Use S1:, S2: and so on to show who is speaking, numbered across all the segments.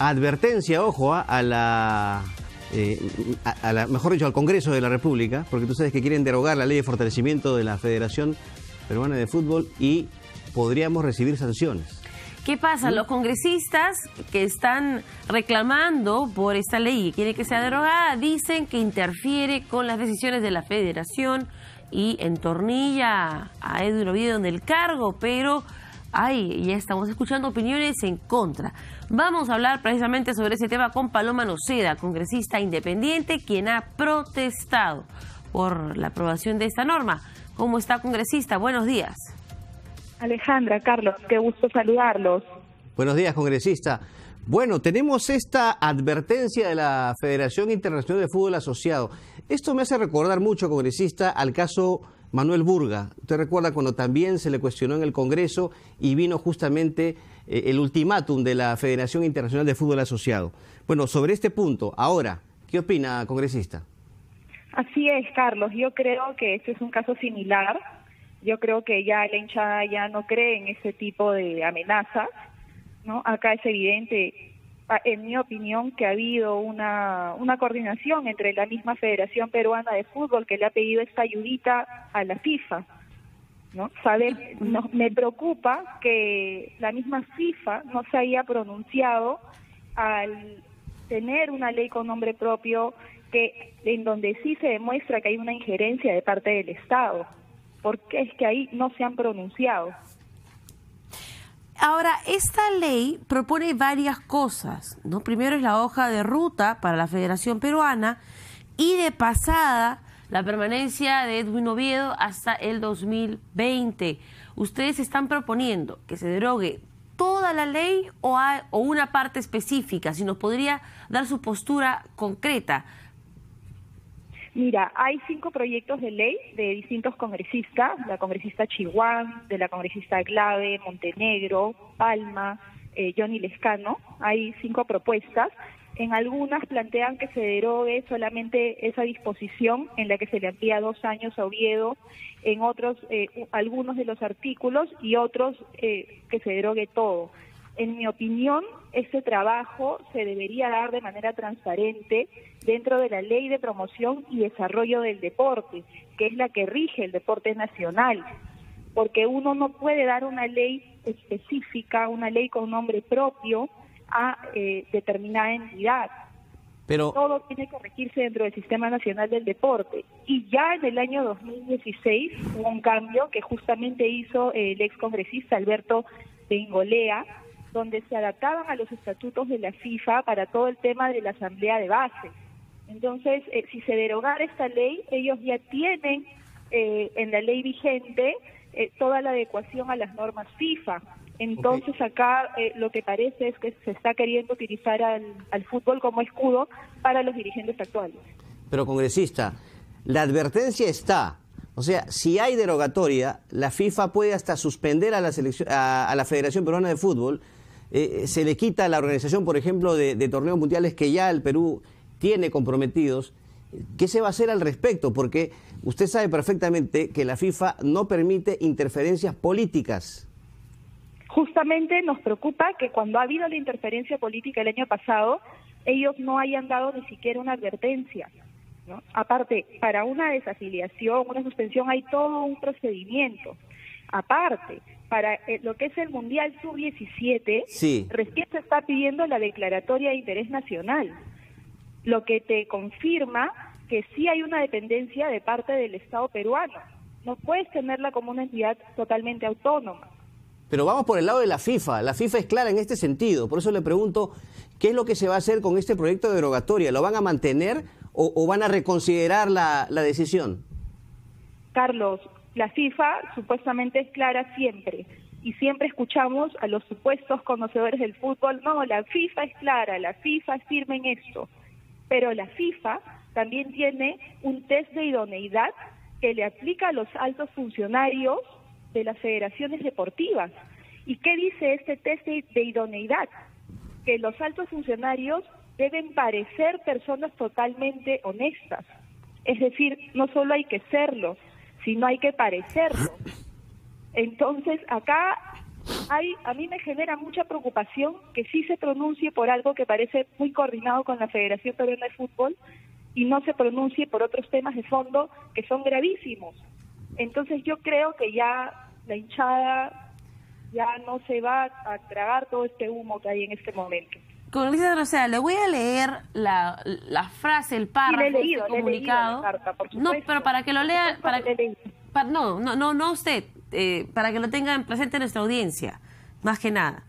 S1: advertencia, ojo, mejor dicho, al Congreso de la República, porque tú sabes que quieren derogar la ley de fortalecimiento de la Federación Peruana de Fútbol y podríamos recibir sanciones.
S2: ¿Qué pasa? Los congresistas que están reclamando por esta ley y quieren que sea derogada, dicen que interfiere con las decisiones de la Federación y entornilla a Edwin Oviedo en el cargo, pero ya estamos escuchando opiniones en contra. Vamos a hablar precisamente sobre ese tema con Paloma Noceda, congresista independiente, quien ha protestado por la aprobación de esta norma. ¿Cómo está, congresista? Buenos días.
S3: Alejandra, Carlos, qué gusto saludarlos.
S1: Buenos días, congresista. Bueno, tenemos esta advertencia de la Federación Internacional de Fútbol Asociado. Esto me hace recordar mucho, congresista, al caso Manuel Burga. Usted recuerda cuando también se le cuestionó en el Congreso y vino justamente el ultimátum de la Federación Internacional de Fútbol Asociado. Bueno, sobre este punto, ahora, ¿qué opina, congresista?
S3: Así es, Carlos. Yo creo que este es un caso similar. Yo creo que ya la hinchada ya no cree en ese tipo de amenazas, ¿no? Acá es evidente, en mi opinión, que ha habido una coordinación entre la misma Federación Peruana de Fútbol que le ha pedido esta ayudita a la FIFA, ¿no? Me preocupa que la misma FIFA no se haya pronunciado al tener una ley con nombre propio en donde sí se demuestra que hay una injerencia de parte del Estado. Porque es que ahí no se han pronunciado.
S2: Ahora, esta ley propone varias cosas, ¿no? Primero es la hoja de ruta para la Federación Peruana y de pasada la permanencia de Edwin Oviedo hasta el 2020. ¿Ustedes están proponiendo que se derogue toda la ley o una parte específica? Si nos podría dar su postura concreta.
S3: Mira, hay 5 proyectos de ley de distintos congresistas, la congresista Chihuán, de la congresista Glave, Montenegro, Palma, Johnny Lescano. Hay 5 propuestas. En algunas plantean que se derogue solamente esa disposición en la que se le amplía 2 años a Oviedo, en otros, algunos de los artículos y otros que se derogue todo. En mi opinión, este trabajo se debería dar de manera transparente dentro de la Ley de Promoción y Desarrollo del Deporte, que es la que rige el deporte nacional, porque uno no puede dar una ley específica, una ley con nombre propio a determinada entidad.
S1: Pero
S3: todo tiene que regirse dentro del Sistema Nacional del Deporte. Y ya en el año 2016 hubo un cambio que justamente hizo el excongresista Alberto Bengolea, donde se adaptaban a los estatutos de la FIFA para todo el tema de la asamblea de base. Entonces, si se derogara esta ley, ellos ya tienen en la ley vigente toda la adecuación a las normas FIFA. Entonces, acá lo que parece es que se está queriendo utilizar al fútbol como escudo para los dirigentes actuales.
S1: Pero, congresista, la advertencia está. O sea, si hay derogatoria, la FIFA puede hasta suspender a la Federación Peruana de Fútbol. Se le quita la organización, por ejemplo, de torneos mundiales que ya el Perú tiene comprometidos. ¿Qué se va a hacer al respecto? Porque usted sabe perfectamente que la FIFA no permite interferencias políticas.
S3: Justamente nos preocupa que cuando ha habido la interferencia política el año pasado, ellos no hayan dado ni siquiera una advertencia, ¿no? Aparte, para una desafiliación, una suspensión, hay todo un procedimiento. Aparte, para lo que es el Mundial Sub-17,
S1: sí,
S3: recién se está pidiendo la declaratoria de interés nacional, lo que te confirma que sí hay una dependencia de parte del Estado peruano. No puedes tenerla como una entidad totalmente autónoma.
S1: Pero vamos por el lado de la FIFA. La FIFA es clara en este sentido. Por eso le pregunto, ¿qué es lo que se va a hacer con este proyecto de derogatoria? ¿Lo van a mantener o van a reconsiderar la decisión?
S3: Carlos, la FIFA supuestamente es clara siempre, y siempre escuchamos a los supuestos conocedores del fútbol: no, la FIFA es clara, la FIFA es firme en esto. Pero la FIFA también tiene un test de idoneidad que le aplica a los altos funcionarios de las federaciones deportivas. ¿Y qué dice este test de idoneidad? Que los altos funcionarios deben parecer personas totalmente honestas. Es decir, no solo hay que serlo, sino hay que parecerlo. Entonces, acá a mí me genera mucha preocupación que sí se pronuncie por algo que parece muy coordinado con la Federación Peruana de Fútbol y no se pronuncie por otros temas de fondo que son gravísimos. Entonces yo creo que ya la hinchada ya no se va a tragar todo este humo que hay en este momento.
S2: Congresista Rosea, le voy a leer la frase, el párrafo del comunicado.
S3: La carta, por
S2: no, pero para que lo lea, no usted, para que lo tengan presente en nuestra audiencia, más que nada.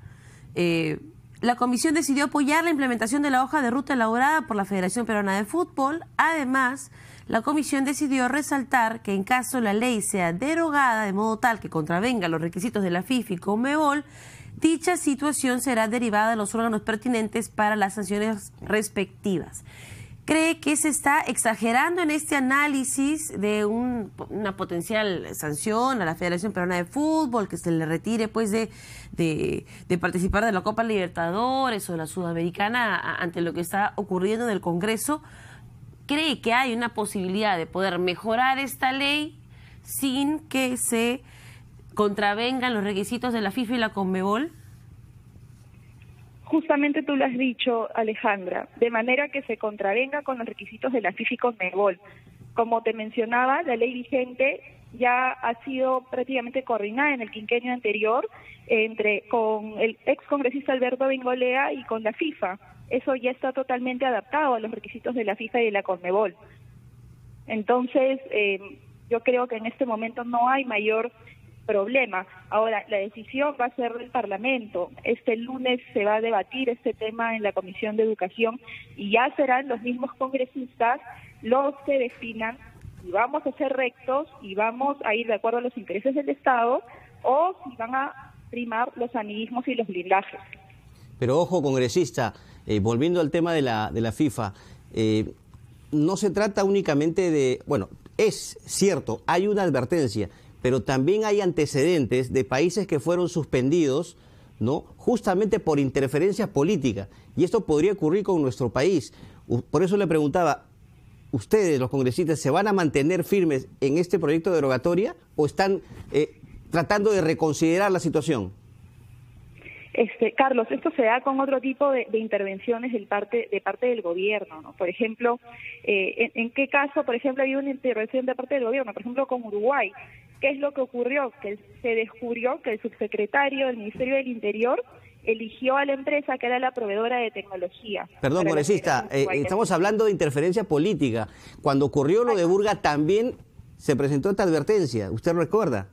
S2: La comisión decidió apoyar la implementación de la hoja de ruta elaborada por la Federación Peruana de Fútbol. Además, la comisión decidió resaltar que en caso la ley sea derogada de modo tal que contravenga los requisitos de la FIFA y Conmebol, dicha situación será derivada de los órganos pertinentes para las sanciones respectivas. ¿Cree que se está exagerando en este análisis de una potencial sanción a la Federación Peruana de Fútbol, que se le retire pues de participar de la Copa Libertadores o de la Sudamericana ante lo que está ocurriendo en el Congreso? ¿Cree que hay una posibilidad de poder mejorar esta ley sin que se contravengan los requisitos de la FIFA y la Conmebol?
S3: Justamente tú lo has dicho, Alejandra, de manera que se contravenga con los requisitos de la FIFA y Conmebol. Como te mencionaba, la ley vigente ya ha sido prácticamente coordinada en el quinquenio anterior con el ex congresista Alberto Bengolea y con la FIFA. Eso ya está totalmente adaptado a los requisitos de la FIFA y de la Conmebol. Entonces, yo creo que en este momento no hay mayor problema. Ahora, la decisión va a ser del Parlamento. Este lunes se va a debatir este tema en la Comisión de Educación y ya serán los mismos congresistas los que definan si vamos a ser rectos y vamos a ir de acuerdo a los intereses del Estado o si van a primar los amiguismos y los blindajes.
S1: Pero ojo, congresista, volviendo al tema de la FIFA, no se trata únicamente de... Bueno, es cierto, hay una advertencia, pero también hay antecedentes de países que fueron suspendidos, ¿no?, justamente por interferencias políticas. Y esto podría ocurrir con nuestro país. Por eso le preguntaba, ¿ustedes, los congresistas, se van a mantener firmes en este proyecto de derogatoria o están tratando de reconsiderar la situación?
S3: Carlos, esto se da con otro tipo de intervenciones de parte del gobierno, ¿no? Por ejemplo, ¿en qué caso, por ejemplo, había una intervención de parte del gobierno? Por ejemplo, con Uruguay. ¿Qué es lo que ocurrió? Que se descubrió que el subsecretario del Ministerio del Interior eligió a la empresa que era la proveedora de tecnología.
S1: Perdón, congresista, estamos hablando de interferencia política. Cuando ocurrió lo de Burga también se presentó esta advertencia, ¿usted recuerda?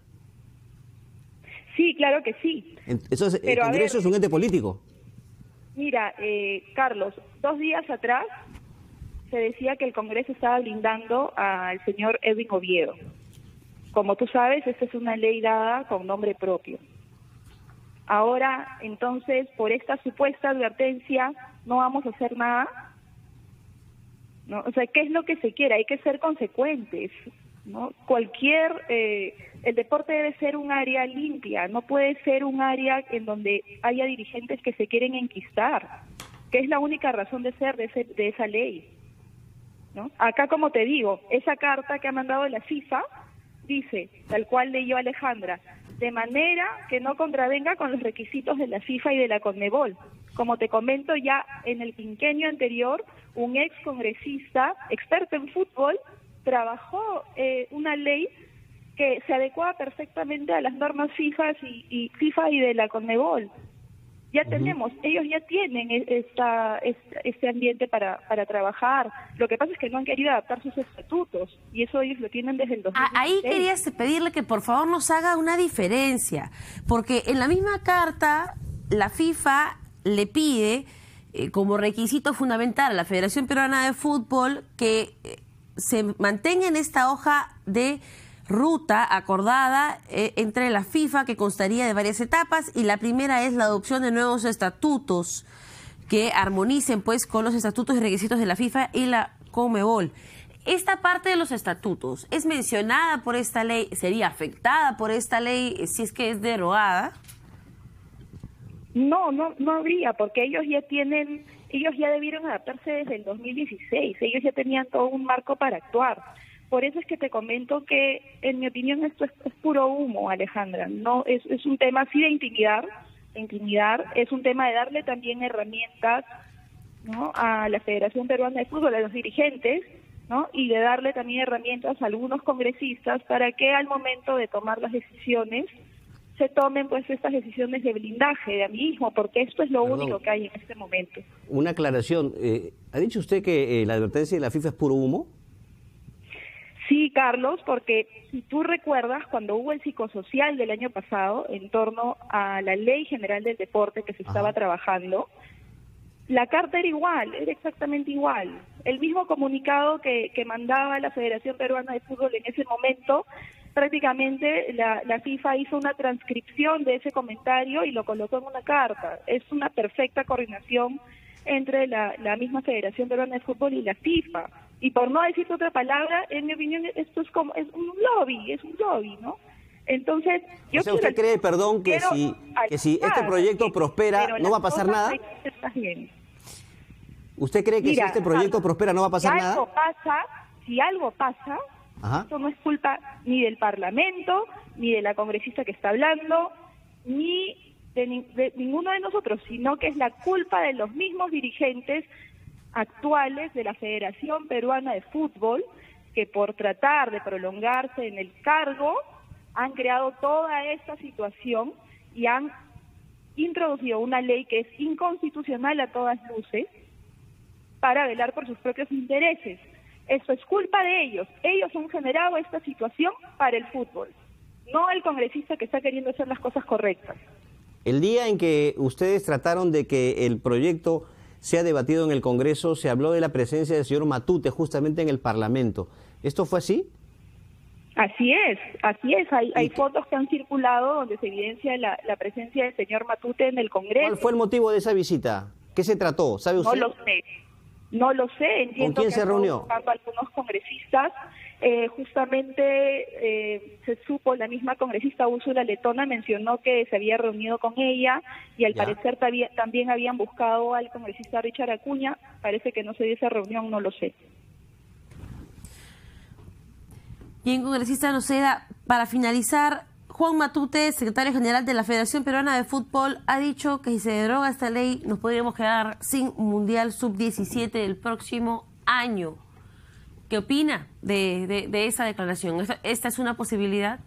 S3: Sí, claro que sí.
S1: Entonces, ¿el Congreso es un ente político?
S3: Mira, Carlos, 2 días atrás se decía que el Congreso estaba blindando al señor Edwin Oviedo. Como tú sabes, esta es una ley dada con nombre propio. Ahora, entonces, por esta supuesta advertencia, ¿no vamos a hacer nada? ¿No? O sea, ¿qué es lo que se quiere? Hay que ser consecuentes, ¿no? El deporte debe ser un área limpia, no puede ser un área en donde haya dirigentes que se quieren enquistar, que es la única razón de ser de esa ley, ¿no? Acá, como te digo, esa carta que ha mandado la FIFA dice, tal cual leyó Alejandra, de manera que no contravenga con los requisitos de la FIFA y de la Conmebol. Como te comento, ya en el quinquenio anterior, un ex congresista, experto en fútbol, trabajó una ley que se adecuaba perfectamente a las normas FIFA y de la Conmebol. Ya tenemos, ellos ya tienen este ambiente para trabajar. Lo que pasa es que no han querido adaptar sus estatutos y eso ellos lo tienen desde el 2016.
S2: Ahí quería pedirle que por favor nos haga una diferencia, porque en la misma carta la FIFA le pide como requisito fundamental a la Federación Peruana de Fútbol que se mantenga en esta hoja de ruta acordada entre la FIFA, que constaría de varias etapas, y la primera es la adopción de nuevos estatutos que armonicen pues con los estatutos y requisitos de la FIFA y la Conmebol. Esta parte de los estatutos es mencionada por esta ley, sería afectada por esta ley si es que es derogada.
S3: No habría, porque ellos ya debieron adaptarse desde el 2016, ellos ya tenían todo un marco para actuar. Por eso es que te comento que, en mi opinión, esto es puro humo, Alejandra. No es un tema así de intimidar, es un tema de darle también herramientas, ¿no?, a la Federación Peruana de Fútbol, a los dirigentes, ¿no?, y de darle también herramientas a algunos congresistas para que al momento de tomar las decisiones se tomen pues estas decisiones de blindaje, de amiguismo, porque esto es lo único que hay en este momento.
S1: Una aclaración, ¿ha dicho usted que la advertencia de la FIFA es puro humo?
S3: Sí, Carlos, porque si tú recuerdas, cuando hubo el psicosocial del año pasado en torno a la Ley General del Deporte que se estaba trabajando, la carta era igual, era exactamente igual. El mismo comunicado que mandaba la Federación Peruana de Fútbol en ese momento, prácticamente la FIFA hizo una transcripción de ese comentario y lo colocó en una carta. Es una perfecta coordinación entre la misma Federación Peruana de Fútbol y la FIFA. Y por no decirte otra palabra, en mi opinión, esto es un lobby, ¿no? Entonces,
S1: o sea, ¿usted cree, perdón, que si este proyecto prospera, no va a pasar nada? ¿Usted cree que si este proyecto prospera, no va a pasar nada?
S3: Si algo pasa, esto no es culpa ni del Parlamento, ni de la congresista que está hablando, ni de ninguno de nosotros, sino que es la culpa de los mismos dirigentes actuales de la Federación Peruana de Fútbol, que por tratar de prolongarse en el cargo han creado toda esta situación y han introducido una ley que es inconstitucional a todas luces para velar por sus propios intereses. Eso es culpa de ellos. Ellos han generado esta situación para el fútbol, no el congresista que está queriendo hacer las cosas correctas.
S1: El día en que ustedes trataron de que el proyecto sea debatido en el Congreso, se habló de la presencia del señor Matute justamente en el Parlamento. ¿Esto fue así?
S3: Así es. Hay fotos que han circulado donde se evidencia la presencia del señor Matute en el Congreso.
S1: ¿Cuál fue el motivo de esa visita? ¿Qué se trató? ¿Sabe usted?
S3: No lo sé. Entiendo
S1: ¿Con quién se reunió?
S3: Algunos congresistas. Justamente se supo, la misma congresista Úrsula Letona mencionó que se había reunido con ella y al parecer también habían buscado al congresista Richard Acuña. Parece que no se dio esa reunión, no lo sé.
S2: Bien, congresista Noceda, para finalizar, Juan Matute, secretario general de la Federación Peruana de Fútbol, ha dicho que si se deroga esta ley nos podríamos quedar sin Mundial Sub-17 el próximo año. ¿Qué opina de esa declaración? ¿Esta es una posibilidad?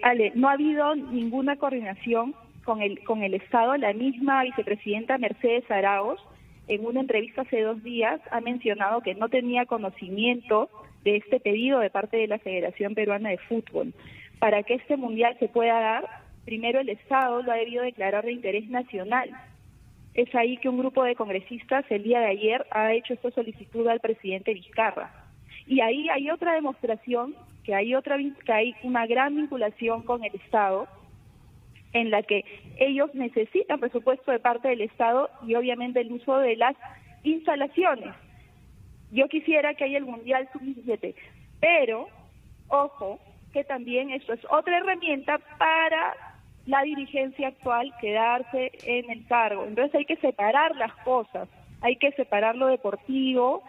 S3: Ale, no ha habido ninguna coordinación con el Estado. La misma vicepresidenta Mercedes Arauz, en una entrevista hace 2 días, ha mencionado que no tenía conocimiento de este pedido de parte de la Federación Peruana de Fútbol. Para que este mundial se pueda dar, primero el Estado lo ha debido declarar de interés nacional. Es ahí que un grupo de congresistas el día de ayer ha hecho esta solicitud al presidente Vizcarra. Y ahí hay otra demostración que hay una gran vinculación con el Estado, en la que ellos necesitan presupuesto de parte del Estado y obviamente el uso de las instalaciones. Yo quisiera que haya el Mundial Sub-17, pero, ojo, que también esto es otra herramienta para la dirigencia actual quedarse en el cargo. Entonces hay que separar las cosas, hay que separar lo deportivo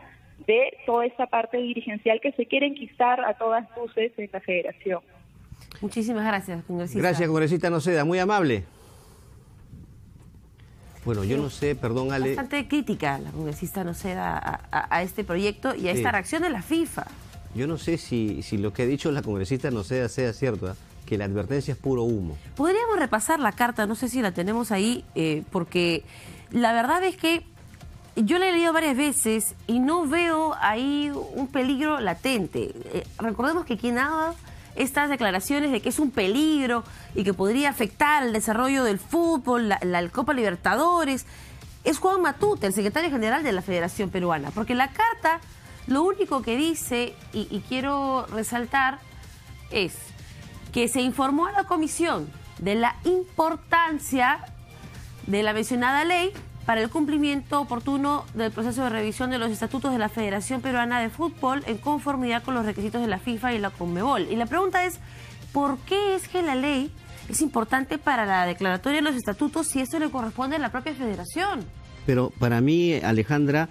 S3: de toda esta parte dirigencial que se quiere enquistar a todas luces en la federación.
S2: Muchísimas gracias, congresista.
S1: Gracias, congresista Noceda, muy amable. Bueno, yo no sé, perdón, Ale.
S2: Bastante crítica la congresista Noceda a este proyecto y a esta reacción de la FIFA.
S1: Yo no sé si lo que ha dicho la congresista Noceda sea cierto, que la advertencia es puro humo.
S2: Podríamos repasar la carta, no sé si la tenemos ahí, porque la verdad es que yo la he leído varias veces y no veo ahí un peligro latente. Recordemos que quien haga estas declaraciones de que es un peligro y que podría afectar el desarrollo del fútbol, la Copa Libertadores, es Juan Matute, el secretario general de la Federación Peruana. Porque la carta lo único que dice, y quiero resaltar, es que se informó a la comisión de la importancia de la mencionada ley para el cumplimiento oportuno del proceso de revisión de los estatutos de la Federación Peruana de Fútbol en conformidad con los requisitos de la FIFA y la Conmebol. Y la pregunta es, ¿por qué es que la ley es importante para la declaratoria de los estatutos si esto le corresponde a la propia federación?
S1: Pero para mí, Alejandra,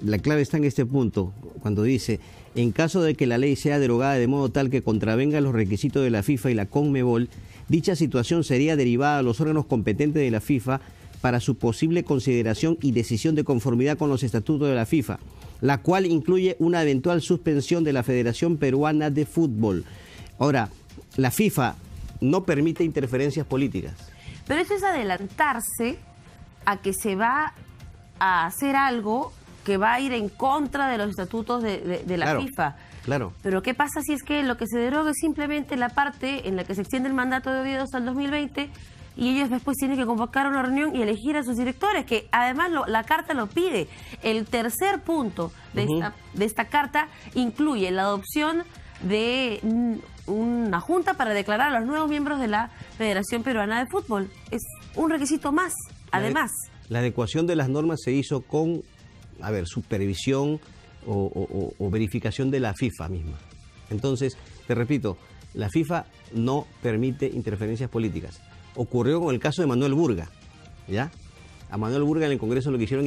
S1: la clave está en este punto, cuando dice, en caso de que la ley sea derogada de modo tal que contravenga los requisitos de la FIFA y la CONMEBOL, dicha situación sería derivada a los órganos competentes de la FIFA para su posible consideración y decisión de conformidad con los estatutos de la FIFA, la cual incluye una eventual suspensión de la Federación Peruana de Fútbol. Ahora, la FIFA no permite interferencias políticas.
S2: Pero eso es adelantarse a que se va a hacer algo que va a ir en contra de los estatutos de la
S1: Claro,
S2: FIFA.
S1: Claro.
S2: Pero ¿qué pasa si es que lo que se deroga es simplemente la parte en la que se extiende el mandato de Oviedo hasta el 2020 y ellos después tienen que convocar una reunión y elegir a sus directores, que además la carta lo pide? El tercer punto de esta carta incluye la adopción de una junta para declarar a los nuevos miembros de la Federación Peruana de Fútbol. Es un requisito más, además.
S1: La adecuación de las normas se hizo con, supervisión o verificación de la FIFA misma. Entonces, te repito, la FIFA no permite interferencias políticas. Ocurrió con el caso de Manuel Burga, ¿ya? A Manuel Burga en el Congreso lo que hicieron